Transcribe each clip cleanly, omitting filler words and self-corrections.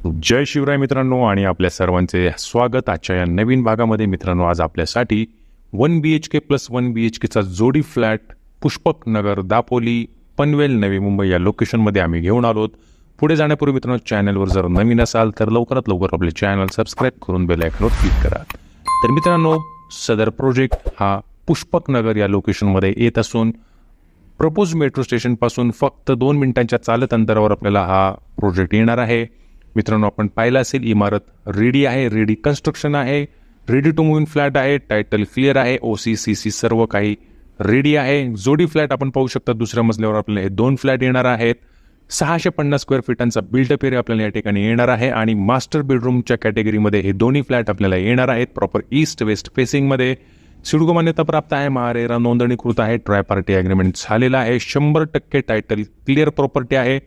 जय शिवराय मित्रांनो आणि आपल्या सर्वांचे स्वागत आजच्या या नवीन भागामध्ये. मित्रांनो, आज आपल्यासाठी 1 BHK प्लस 1 BHKचा जोडी फ्लॅट पुष्पक नगर, दापोली, पनवेल, नवी मुंबई या लोकेशनमध्ये आम्ही घेऊन आलोत. पुढे जाण्यापूर्वी मित्रांनो, चॅनलवर जर नवीन असाल तर लवकरात लवकर आपले चॅनल सबस्क्राईब करून बेल आयकॉनवर क्लिक करा. तर मित्रांनो, सदर प्रोजेक्ट हा पुष्पक नगर या लोकेशनमध्ये येत असून प्रपोज मेट्रो स्टेशनपासून फक्त 2 मिनिटांच्या चालत अंतरावर आपल्याला हा प्रोजेक्ट येणार आहे. मित्रांनो, आपण पाहिलं असेल, इमारत रेडी आहे, रेडी कन्स्ट्रक्शन आहे, ready to move in flat आहे, टायटल क्लिअर आहे, OC सर्व काही रेडी आहे. जोडी फ्लॅट आपण पाहू शकता. दुसऱ्या मजल्यावर आपल्याला हे 2 फ्लॅट येणार आहेत. 650 स्क्वेअर फीटांचा बिल्डअप एरिया आपल्याला या ठिकाणी येणार आहे आणि मास्टर बेडरूमच्या कॅटेगरीमध्ये हे दोन्ही फ्लॅट आपल्याला येणार आहेत. प्रॉपर ईस्ट वेस्ट फेसिंगमध्ये सिडको मान्यता प्राप्त आहे, महारेरा नोंदणीकृत आहे, ट्राय पार्टी अग्रीमेंट झालेला आहे, 100% टायटल क्लिअर प्रॉपर्टी आहे.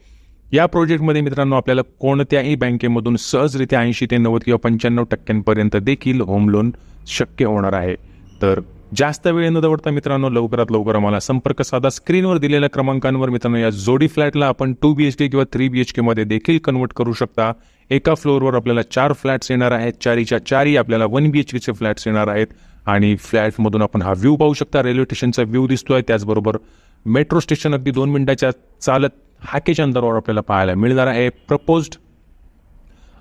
या प्रोजेक्टमध्ये मित्रांनो, आपल्याला कोणत्याही बँकेमधून सहजरित्या 80 ते 90 किंवा 95% देखील होम लोन शक्य होणार आहे. तर जास्त वेळ न दवडता मित्रांनो, लवकरात लवकर आम्हाला संपर्क साधा. स्क्रीनवर दिलेल्या क्रमांकांवर मित्रांनो, या जोडी फ्लॅटला आपण 2 BHK किंवा 3 BHK मध्ये देखील कन्वर्ट करू शकता. एका फ्लोअरवर आपल्याला 4 फ्लॅट्स येणार आहेत. 4च्या 4 आपल्याला 1 BHKचे फ्लॅट्स येणार आहेत आणि फ्लॅटमधून आपण हा व्ह्यू पाहू शकता. रेल्वे स्टेशनचा व्ह्यू दिसतोय, त्याचबरोबर मेट्रो स्टेशन अगदी 2 मिनिटाच्या चालत हाकेच्या अंतरावर आपल्याला पाहायला मिळणार आहे. Proposed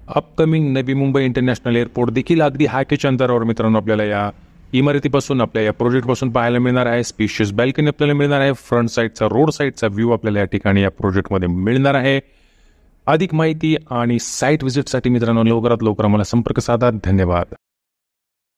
upcoming Navi Mumbai international airport देखील अगदी हाकेच्या अंतरावर मित्रांनो आपल्याला या इमारतीपासून, आपल्या या प्रोजेक्टपासून पाहायला मिळणार आहे. स्पेशियस बॅल्कनी आपल्याला मिळणार आहे. फ्रंट साईडचा, रोड साईडचा व्ह्यू आपल्याला या ठिकाणी या प्रोजेक्टमध्ये मिळणार आहे. अधिक माहिती आणि साईट व्हिजिटसाठी मित्रांनो लवकरात लवकर आम्हाला संपर्क साधा. धन्यवाद.